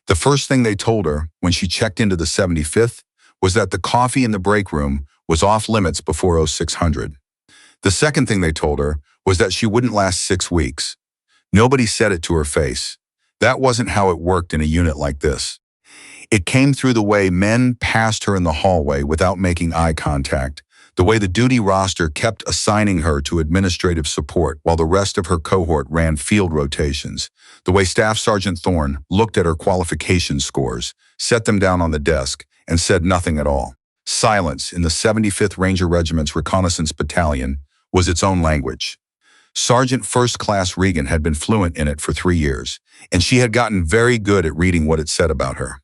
The first thing they told her when she checked into the 75th was that the coffee in the break room was off limits before 0600. The second thing they told her was that she wouldn't last 6 weeks. Nobody said it to her face. That wasn't how it worked in a unit like this. It came through the way men passed her in the hallway without making eye contact, the way the duty roster kept assigning her to administrative support while the rest of her cohort ran field rotations, the way Staff Sergeant Thorne looked at her qualification scores, set them down on the desk, and said nothing at all. Silence in the 75th Ranger Regiment's Reconnaissance Battalion was its own language. Sergeant First Class Regan had been fluent in it for 3 years, and she had gotten very good at reading what it said about her.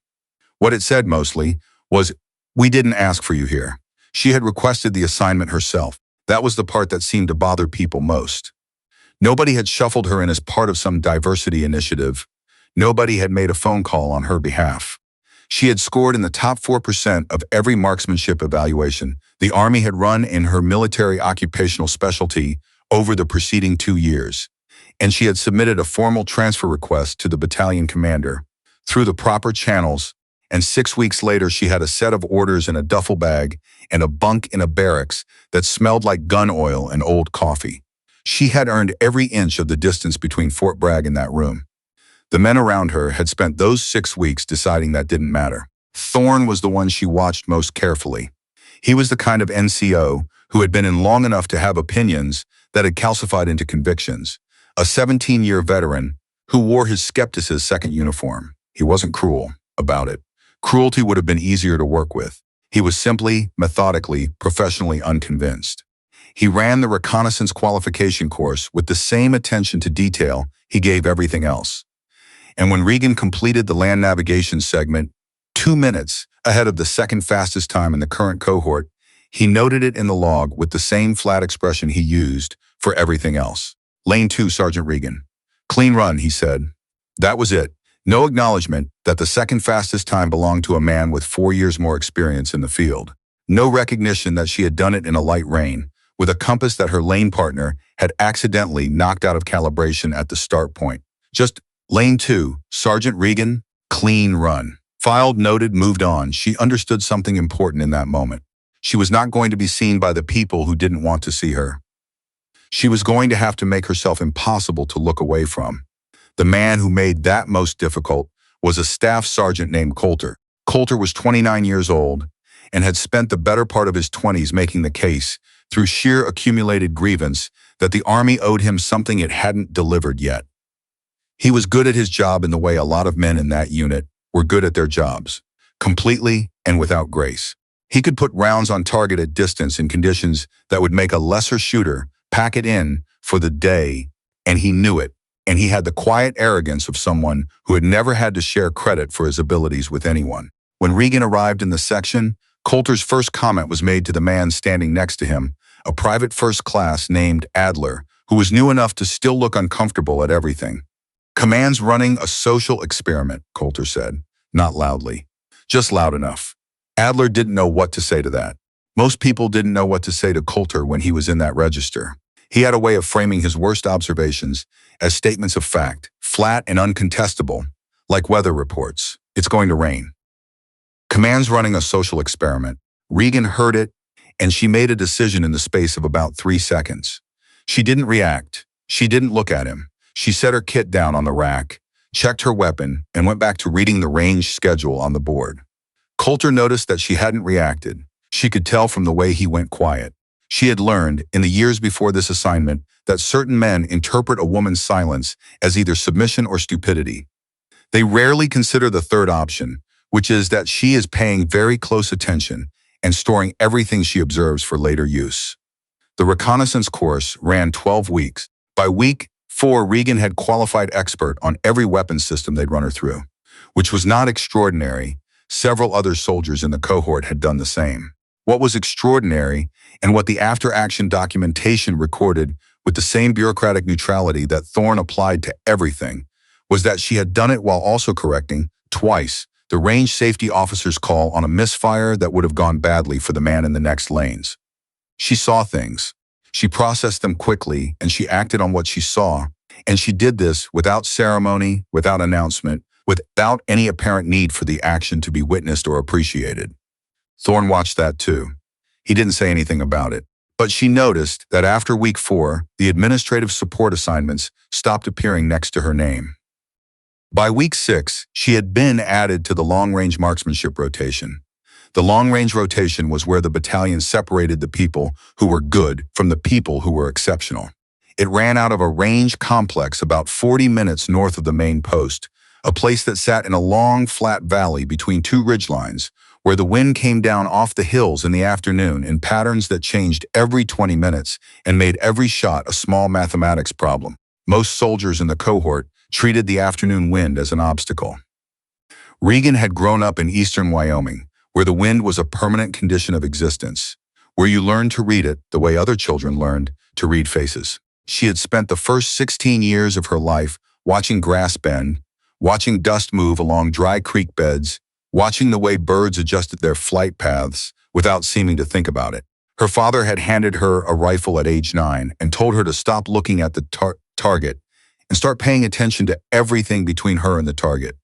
What it said mostly was, "We didn't ask for you here." She had requested the assignment herself. That was the part that seemed to bother people most. Nobody had shuffled her in as part of some diversity initiative. Nobody had made a phone call on her behalf. She had scored in the top 4% of every marksmanship evaluation the Army had run in her military occupational specialty over the preceding 2 years, and she had submitted a formal transfer request to the battalion commander through the proper channels, and 6 weeks later she had a set of orders in a duffel bag and a bunk in a barracks that smelled like gun oil and old coffee. She had earned every inch of the distance between Fort Bragg and that room. The men around her had spent those 6 weeks deciding that didn't matter. Thorne was the one she watched most carefully. He was the kind of NCO who had been in long enough to have opinions that had calcified into convictions, a 17-year veteran who wore his skeptic's second uniform. He wasn't cruel about it. Cruelty would have been easier to work with. He was simply, methodically, professionally unconvinced. He ran the reconnaissance qualification course with the same attention to detail he gave everything else. And when Regan completed the land navigation segment 2 minutes ahead of the second fastest time in the current cohort, he noted it in the log with the same flat expression he used for everything else. "Lane 2, Sergeant Regan. Clean run," he said. That was it. No acknowledgement that the second fastest time belonged to a man with 4 years more experience in the field. No recognition that she had done it in a light rain, with a compass that her lane partner had accidentally knocked out of calibration at the start point. Just "Lane 2, Sergeant Regan, clean run." Filed, noted, moved on. She understood something important in that moment. She was not going to be seen by the people who didn't want to see her. She was going to have to make herself impossible to look away from. The man who made that most difficult was a staff sergeant named Coulter. Coulter was 29 years old and had spent the better part of his 20s making the case, through sheer accumulated grievance, that the Army owed him something it hadn't delivered yet. He was good at his job in the way a lot of men in that unit were good at their jobs, completely and without grace. He could put rounds on target at distance in conditions that would make a lesser shooter pack it in for the day, and he knew it. And he had the quiet arrogance of someone who had never had to share credit for his abilities with anyone. When Regan arrived in the section, Coulter's first comment was made to the man standing next to him, a private first class named Adler, who was new enough to still look uncomfortable at everything. "Command's running a social experiment," Coulter said, not loudly, just loud enough. Adler didn't know what to say to that. Most people didn't know what to say to Coulter when he was in that register. He had a way of framing his worst observations as statements of fact, flat and uncontestable, like weather reports. "It's going to rain." "Command's running a social experiment." Regan heard it, and she made a decision in the space of about 3 seconds. She didn't react. She didn't look at him. She set her kit down on the rack, checked her weapon, and went back to reading the range schedule on the board. Coulter noticed that she hadn't reacted. She could tell from the way he went quiet. She had learned, in the years before this assignment, that certain men interpret a woman's silence as either submission or stupidity. They rarely consider the third option, which is that she is paying very close attention and storing everything she observes for later use. The reconnaissance course ran 12 weeks. By week 4, Regan had qualified expert on every weapon system they'd run her through, which was not extraordinary. Several other soldiers in the cohort had done the same. What was extraordinary, and what the after-action documentation recorded with the same bureaucratic neutrality that Thorne applied to everything, was that she had done it while also correcting, twice, the range safety officer's call on a misfire that would have gone badly for the man in the next lanes. She saw things. She processed them quickly, and she acted on what she saw, and she did this without ceremony, without announcement, without any apparent need for the action to be witnessed or appreciated. Thorne watched that too. He didn't say anything about it. But she noticed that after week 4, the administrative support assignments stopped appearing next to her name. By week 6, she had been added to the long-range marksmanship rotation. The long-range rotation was where the battalion separated the people who were good from the people who were exceptional. It ran out of a range complex about 40 minutes north of the main post, a place that sat in a long, flat valley between two ridgelines, where the wind came down off the hills in the afternoon in patterns that changed every 20 minutes and made every shot a small mathematics problem. Most soldiers in the cohort treated the afternoon wind as an obstacle. Regan had grown up in eastern Wyoming, where the wind was a permanent condition of existence, where you learned to read it the way other children learned to read faces. She had spent the first 16 years of her life watching grass bend, watching dust move along dry creek beds, watching the way birds adjusted their flight paths without seeming to think about it. Her father had handed her a rifle at age 9 and told her to stop looking at the target and start paying attention to everything between her and the target.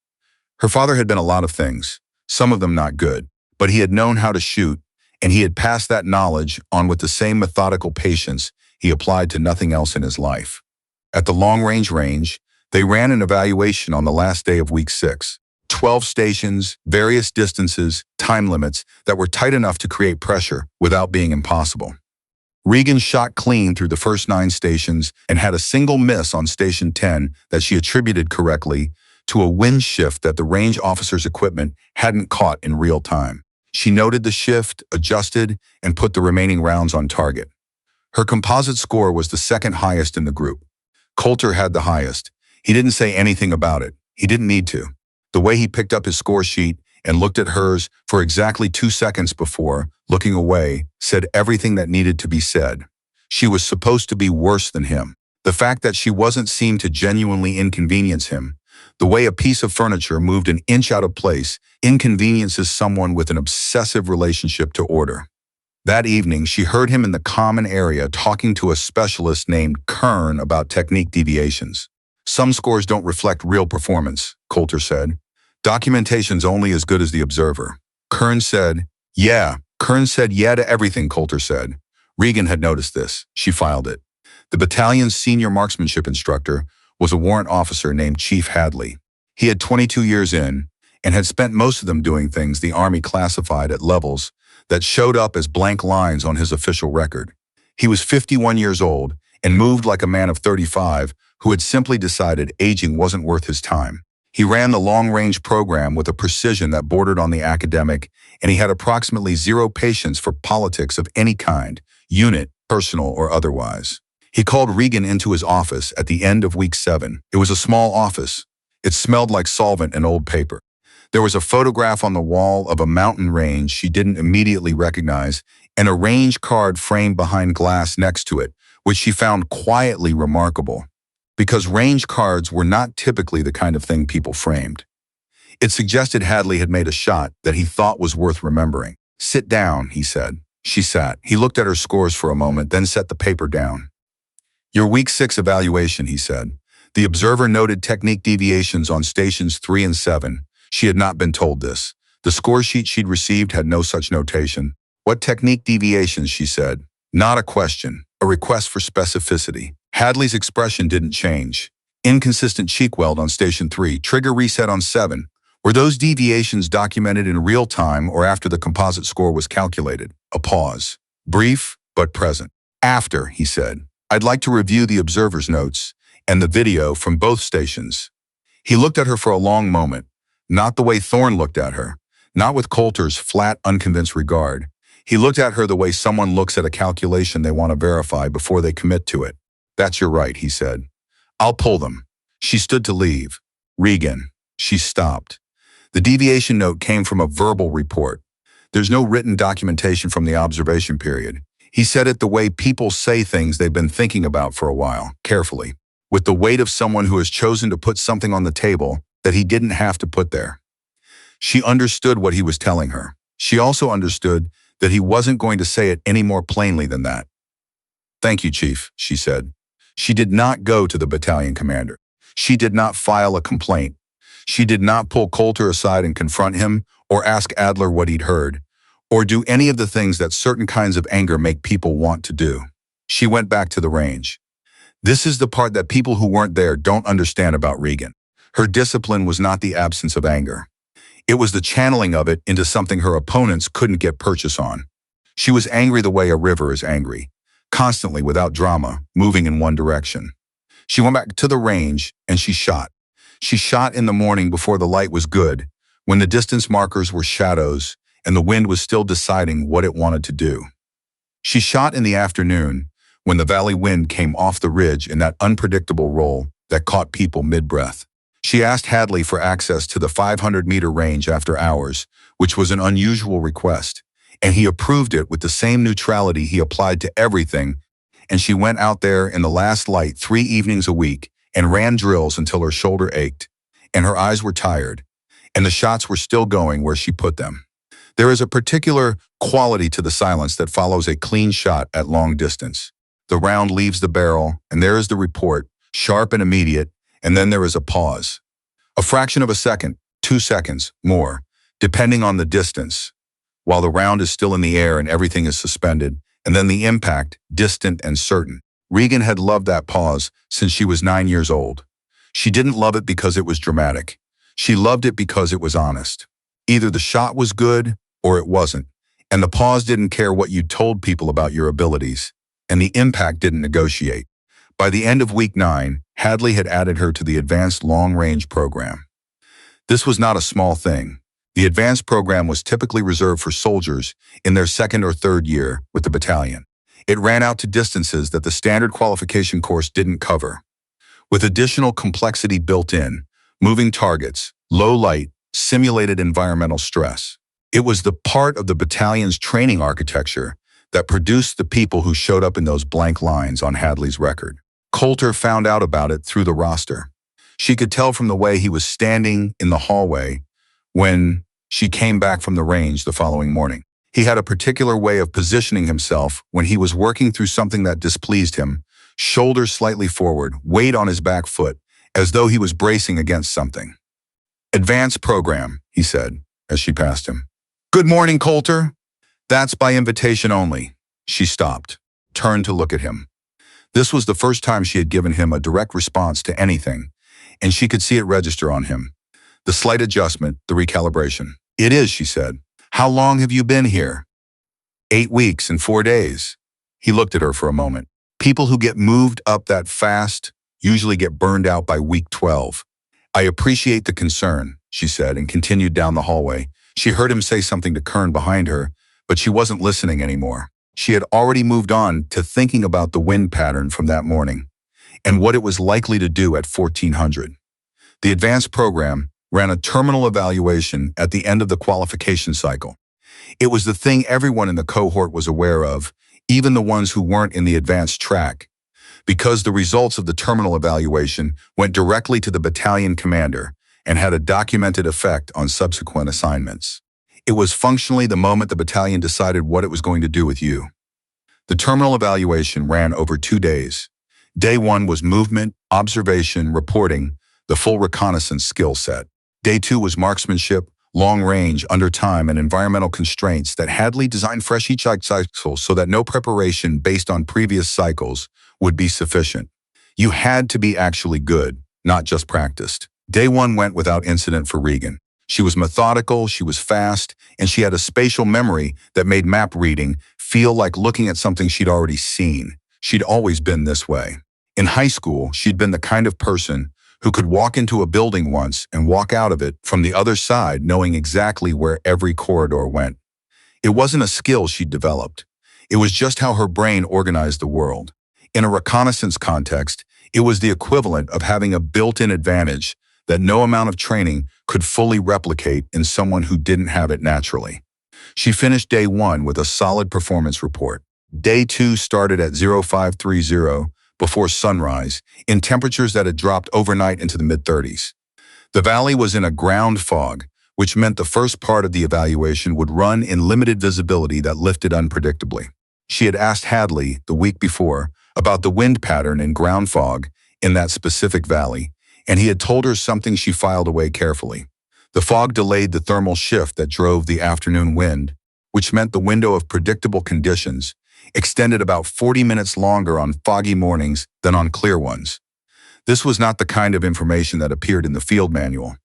Her father had been a lot of things, some of them not good, but he had known how to shoot, and he had passed that knowledge on with the same methodical patience he applied to nothing else in his life. At the long-range range, they ran an evaluation on the last day of week 6. 12 stations, various distances, time limits that were tight enough to create pressure without being impossible. Regan shot clean through the first 9 stations and had a single miss on Station 10 that she attributed correctly to a wind shift that the range officer's equipment hadn't caught in real time. She noted the shift, adjusted, and put the remaining rounds on target. Her composite score was the second highest in the group. Coulter had the highest. He didn't say anything about it. He didn't need to. The way he picked up his score sheet and looked at hers for exactly 2 seconds before, looking away, said everything that needed to be said. She was supposed to be worse than him. The fact that she wasn't seemed to genuinely inconvenience him. The way a piece of furniture moved an inch out of place inconveniences someone with an obsessive relationship to order. That evening, she heard him in the common area talking to a specialist named Kern about technique deviations. Some scores don't reflect real performance, Coulter said. Documentation's only as good as the observer. Kern said yeah to everything, Coulter said. Regan had noticed this. She filed it. The battalion's senior marksmanship instructor was a warrant officer named Chief Hadley. He had 22 years in and had spent most of them doing things the Army classified at levels that showed up as blank lines on his official record. He was 51 years old and moved like a man of 35 who had simply decided aging wasn't worth his time. He ran the long-range program with a precision that bordered on the academic, and he had approximately 0 patience for politics of any kind, unit, personal, or otherwise. He called Regan into his office at the end of week 7. It was a small office. It smelled like solvent and old paper. There was a photograph on the wall of a mountain range she didn't immediately recognize, and a range card framed behind glass next to it, which she found quietly remarkable, because range cards were not typically the kind of thing people framed. It suggested Hadley had made a shot that he thought was worth remembering. "Sit down," he said. She sat. He looked at her scores for a moment, then set the paper down. "Your week 6 evaluation," he said. The observer noted technique deviations on stations 3 and 7. She had not been told this. The score sheet she'd received had no such notation. "What technique deviations?" she said. Not a question, a request for specificity. Hadley's expression didn't change. Inconsistent cheek weld on Station 3, trigger reset on 7. Were those deviations documented in real time or after the composite score was calculated? A pause. Brief, but present. "After," he said. "I'd like to review the observer's notes and the video from both stations." He looked at her for a long moment, not the way Thorne looked at her, not with Coulter's flat, unconvinced regard. He looked at her the way someone looks at a calculation they want to verify before they commit to it. "That's your right," he said. "I'll pull them." She stood to leave. "Regan." She stopped. The deviation note came from a verbal report. There's no written documentation from the observation period. He said it the way people say things they've been thinking about for a while, carefully, with the weight of someone who has chosen to put something on the table that he didn't have to put there. She understood what he was telling her. She also understood that he wasn't going to say it any more plainly than that. "Thank you, Chief," she said. She did not go to the battalion commander. She did not file a complaint. She did not pull Coulter aside and confront him or ask Adler what he'd heard, or do any of the things that certain kinds of anger make people want to do. She went back to the range. This is the part that people who weren't there don't understand about Regan. Her discipline was not the absence of anger. It was the channeling of it into something her opponents couldn't get purchase on. She was angry the way a river is angry, constantly without drama, moving in one direction. She went back to the range and she shot. She shot in the morning before the light was good, when the distance markers were shadows and the wind was still deciding what it wanted to do. She shot in the afternoon when the valley wind came off the ridge in that unpredictable roll that caught people mid-breath. She asked Hadley for access to the 500-meter range after hours, which was an unusual request, and he approved it with the same neutrality he applied to everything, and she went out there in the last light 3 evenings a week and ran drills until her shoulder ached, and her eyes were tired, and the shots were still going where she put them. There is a particular quality to the silence that follows a clean shot at long distance. The round leaves the barrel, and there is the report, sharp and immediate, and then there is a pause. A fraction of a second, 2 seconds, more, depending on the distance, while the round is still in the air and everything is suspended, and then the impact, distant and certain. Regan had loved that pause since she was 9 years old. She didn't love it because it was dramatic. She loved it because it was honest. Either the shot was good or it wasn't, and the pause didn't care what you told people about your abilities, and the impact didn't negotiate. By the end of week 9, Hadley had added her to the Advanced Long-Range Program. This was not a small thing. The advanced program was typically reserved for soldiers in their 2nd or 3rd year with the battalion. It ran out to distances that the standard qualification course didn't cover. With additional complexity built in, moving targets, low light, simulated environmental stress. It was the part of the battalion's training architecture that produced the people who showed up in those blank lines on Hadley's record. Coulter found out about it through the roster. She could tell from the way he was standing in the hallway when she came back from the range the following morning. He had a particular way of positioning himself when he was working through something that displeased him, shoulders slightly forward, weight on his back foot, as though he was bracing against something. "Advanced program," he said, as she passed him. "Good morning, Coulter." "That's by invitation only." She stopped, turned to look at him. This was the first time she had given him a direct response to anything, and she could see it register on him. The slight adjustment, the recalibration. "It is," she said. "How long have you been here?" 8 weeks and 4 days. He looked at her for a moment. People who get moved up that fast usually get burned out by week 12. "I appreciate the concern," she said, and continued down the hallway. She heard him say something to Kern behind her, but she wasn't listening anymore. She had already moved on to thinking about the wind pattern from that morning and what it was likely to do at 1400. The advanced program ran a terminal evaluation at the end of the qualification cycle. It was the thing everyone in the cohort was aware of, even the ones who weren't in the advanced track, because the results of the terminal evaluation went directly to the battalion commander and had a documented effect on subsequent assignments. It was functionally the moment the battalion decided what it was going to do with you. The terminal evaluation ran over 2 days. Day 1 was movement, observation, reporting, the full reconnaissance skill set. Day 2 was marksmanship, long range, under time, and environmental constraints that Hadley designed fresh each cycle so that no preparation based on previous cycles would be sufficient. You had to be actually good, not just practiced. Day 1 went without incident for Regan. She was methodical, she was fast, and she had a spatial memory that made map reading feel like looking at something she'd already seen. She'd always been this way. In high school, she'd been the kind of person who could walk into a building once and walk out of it from the other side knowing exactly where every corridor went. It wasn't a skill she'd developed. It was just how her brain organized the world. In a reconnaissance context, it was the equivalent of having a built-in advantage that no amount of training could fully replicate in someone who didn't have it naturally. She finished day 1 with a solid performance report. Day 2 started at 0530 before sunrise, in temperatures that had dropped overnight into the mid-30s. The valley was in a ground fog, which meant the first part of the evaluation would run in limited visibility that lifted unpredictably. She had asked Hadley the week before about the wind pattern in ground fog in that specific valley, and he had told her something she filed away carefully. The fog delayed the thermal shift that drove the afternoon wind, which meant the window of predictable conditions extended about 40 minutes longer on foggy mornings than on clear ones. This was not the kind of information that appeared in the field manual.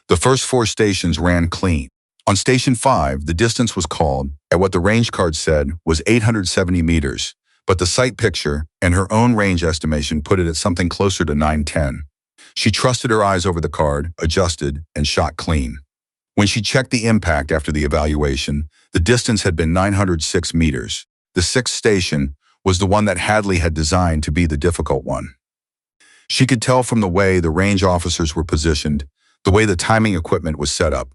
The first 4 stations ran clean. On Station 5, the distance was called at what the range card said was 870 meters, but the site picture and her own range estimation put it at something closer to 910. She trusted her eyes over the card, adjusted, and shot clean. When she checked the impact after the evaluation, the distance had been 906 meters. The 6th station was the one that Hadley had designed to be the difficult one. She could tell from the way the range officers were positioned, the way the timing equipment was set up,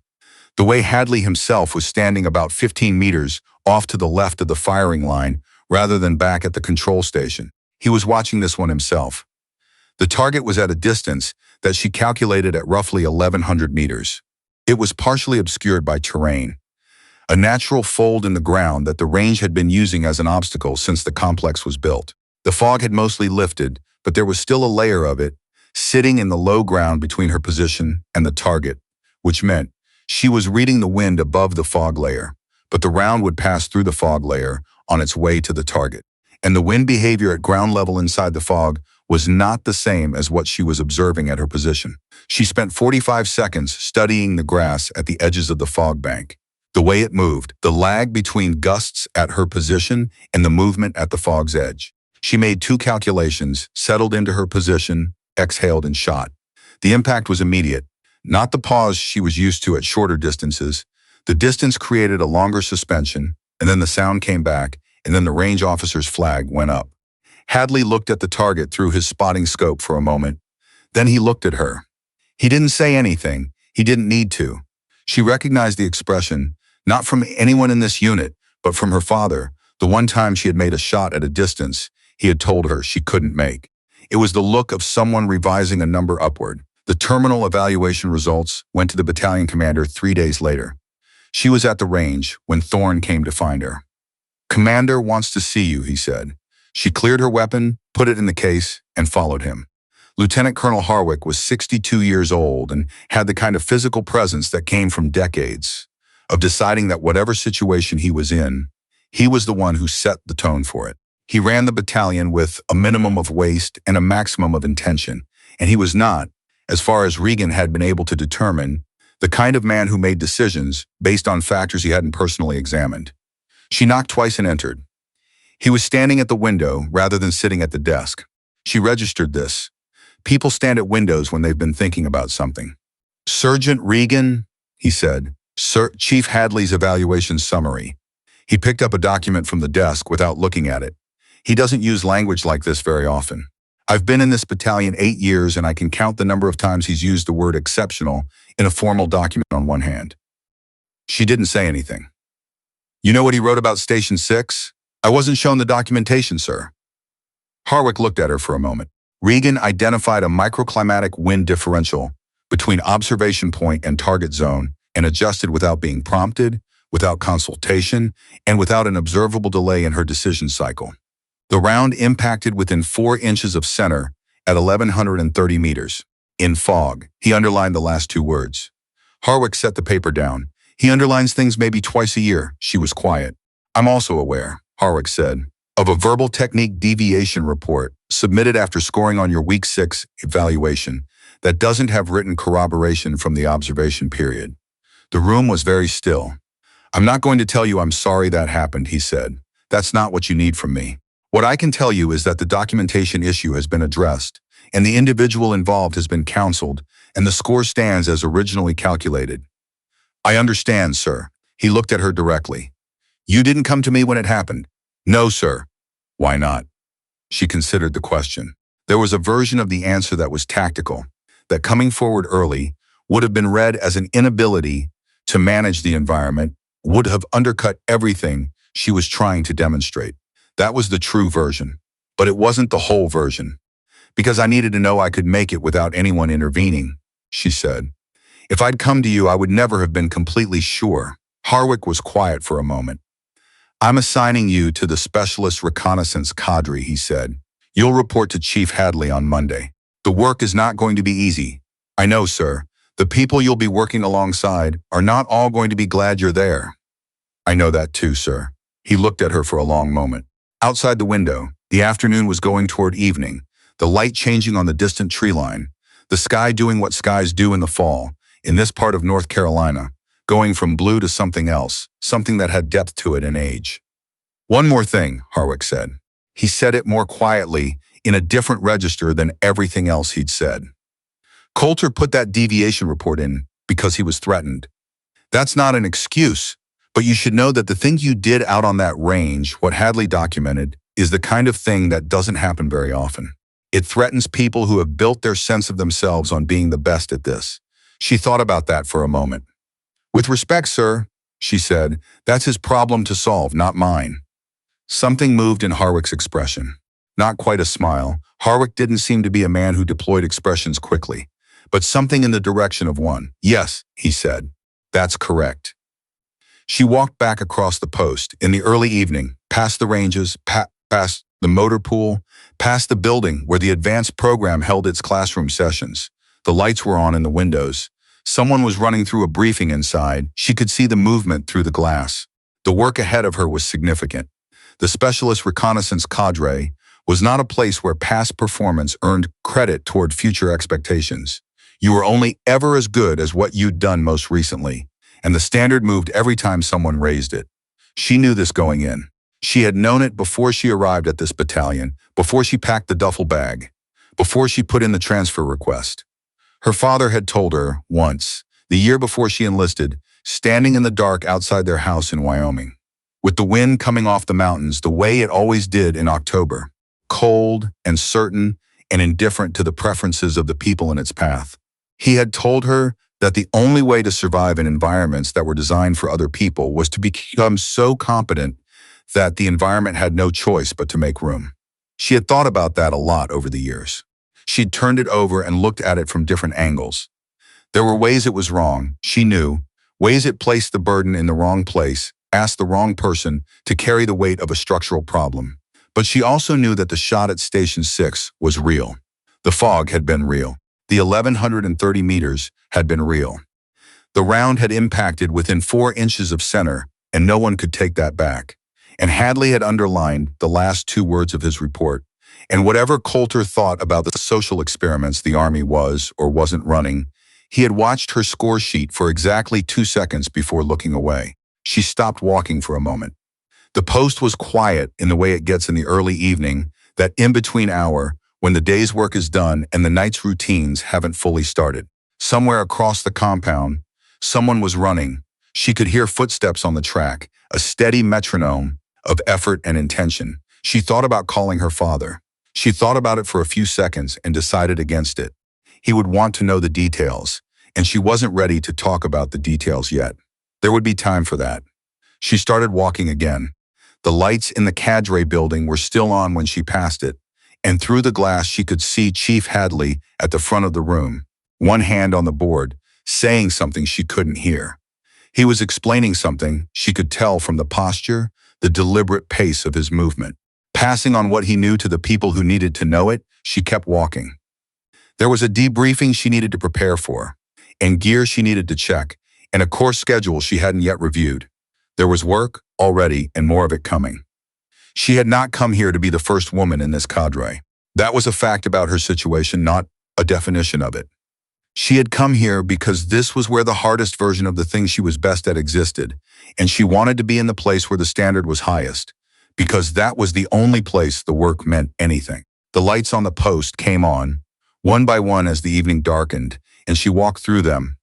the way Hadley himself was standing about 15 meters off to the left of the firing line rather than back at the control station. He was watching this one himself. The target was at a distance that she calculated at roughly 1,100 meters. It was partially obscured by terrain, a natural fold in the ground that the range had been using as an obstacle since the complex was built. The fog had mostly lifted, but there was still a layer of it sitting in the low ground between her position and the target, which meant she was reading the wind above the fog layer, but the round would pass through the fog layer on its way to the target. And the wind behavior at ground level inside the fog was not the same as what she was observing at her position. She spent 45 seconds studying the grass at the edges of the fog bank, the way it moved, the lag between gusts at her position and the movement at the fog's edge. She made 2 calculations, settled into her position, exhaled, and shot. The impact was immediate, not the pause she was used to at shorter distances. The distance created a longer suspension, and then the sound came back, and then the range officer's flag went up. Hadley looked at the target through his spotting scope for a moment. Then he looked at her. He didn't say anything. He didn't need to. She recognized the expression, not from anyone in this unit, but from her father, the one time she had made a shot at a distance he had told her she couldn't make. It was the look of someone revising a number upward. The terminal evaluation results went to the battalion commander 3 days later. She was at the range when Thorne came to find her. "Commander wants to see you," he said. She cleared her weapon, put it in the case, and followed him. Lieutenant Colonel Harwick was 62 years old and had the kind of physical presence that came from decades of deciding that whatever situation he was in, he was the one who set the tone for it. He ran the battalion with a minimum of waste and a maximum of intention, and he was not, as far as Regan had been able to determine, the kind of man who made decisions based on factors he hadn't personally examined. She knocked twice and entered. He was standing at the window rather than sitting at the desk. She registered this. People stand at windows when they've been thinking about something. "Sergeant Regan," he said. "Chief Hadley's evaluation summary." He picked up a document from the desk without looking at it. He doesn't use language like this very often. I've been in this battalion 8 years, and I can count the number of times he's used the word exceptional in a formal document on one hand. She didn't say anything. "You know what he wrote about Station 6? I wasn't shown the documentation, sir." Harwick looked at her for a moment. Regan identified a microclimatic wind differential between observation point and target zone and adjusted without being prompted, without consultation, and without an observable delay in her decision cycle. The round impacted within 4 inches of center at 1,130 meters. In fog, he underlined the last 2 words. Harwick set the paper down. "He underlines things maybe twice a year." She was quiet. "I'm also aware," Harwick said, "of a verbal technique deviation report submitted after scoring on your Week 6 evaluation that doesn't have written corroboration from the observation period." The room was very still. "I'm not going to tell you I'm sorry that happened," he said. "That's not what you need from me. What I can tell you is that the documentation issue has been addressed, and the individual involved has been counseled, and the score stands as originally calculated." "I understand, sir." He looked at her directly. "You didn't come to me when it happened?" "No, sir." "Why not?" She considered the question. There was a version of the answer that was tactical, that coming forward early would have been read as an inability to manage the environment, would have undercut everything she was trying to demonstrate. That was the true version, but it wasn't the whole version. "Because I needed to know I could make it without anyone intervening," she said. "If I'd come to you, I would never have been completely sure." Harwick was quiet for a moment. "I'm assigning you to the Specialist Reconnaissance Cadre," he said. "You'll report to Chief Hadley on Monday." The work is not going to be easy. I know, sir. The people you'll be working alongside are not all going to be glad you're there. I know that too, sir. He looked at her for a long moment. Outside the window, the afternoon was going toward evening, the light changing on the distant tree line, the sky doing what skies do in the fall, in this part of North Carolina, going from blue to something else, something that had depth to it and age. One more thing, Harwick said. He said it more quietly, in a different register than everything else he'd said. Coulter put that deviation report in because he was threatened. That's not an excuse, but you should know that the thing you did out on that range, what Hadley documented, is the kind of thing that doesn't happen very often. It threatens people who have built their sense of themselves on being the best at this. She thought about that for a moment. With respect, sir, she said, that's his problem to solve, not mine. Something moved in Harwick's expression. Not quite a smile. Harwick didn't seem to be a man who deployed expressions quickly, but something in the direction of one. Yes, he said. That's correct. She walked back across the post in the early evening, past the ranges, past the motor pool, past the building where the advanced program held its classroom sessions. The lights were on in the windows. Someone was running through a briefing inside. She could see the movement through the glass. The work ahead of her was significant. The Specialist Reconnaissance Cadre was not a place where past performance earned credit toward future expectations. You were only ever as good as what you'd done most recently, and the standard moved every time someone raised it. She knew this going in. She had known it before she arrived at this battalion, before she packed the duffel bag, before she put in the transfer request. Her father had told her once, the year before she enlisted, standing in the dark outside their house in Wyoming, with the wind coming off the mountains the way it always did in October, cold and certain and indifferent to the preferences of the people in its path. He had told her that the only way to survive in environments that were designed for other people was to become so competent that the environment had no choice but to make room. She had thought about that a lot over the years. She'd turned it over and looked at it from different angles. There were ways it was wrong, she knew, ways it placed the burden in the wrong place, asked the wrong person to carry the weight of a structural problem. But she also knew that the shot at Station 6 was real. The fog had been real. The 1,130 meters had been real. The round had impacted within 4 inches of center, and no one could take that back. And Hadley had underlined the last 2 words of his report. And whatever Coulter thought about the social experiments the Army was or wasn't running, he had watched her score sheet for exactly 2 seconds before looking away. She stopped walking for a moment. The post was quiet in the way it gets in the early evening, that in-between hour when the day's work is done and the night's routines haven't fully started. Somewhere across the compound, someone was running. She could hear footsteps on the track, a steady metronome of effort and intention. She thought about calling her father. She thought about it for a few seconds and decided against it. He would want to know the details, and she wasn't ready to talk about the details yet. There would be time for that. She started walking again. The lights in the cadre building were still on when she passed it, and through the glass she could see Chief Hadley at the front of the room, one hand on the board, saying something she couldn't hear. He was explaining something she could tell from the posture, the deliberate pace of his movement. Passing on what he knew to the people who needed to know it, she kept walking. There was a debriefing she needed to prepare for, and gear she needed to check, and a course schedule she hadn't yet reviewed. There was work already and more of it coming. She had not come here to be the first woman in this cadre. That was a fact about her situation, not a definition of it. She had come here because this was where the hardest version of the thing she was best at existed, and she wanted to be in the place where the standard was highest, because that was the only place the work meant anything. The lights on the post came on, one by one as the evening darkened, and she walked through them.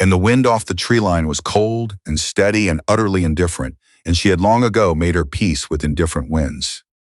And the wind off the tree line was cold and steady and utterly indifferent, and she had long ago made her peace with indifferent winds.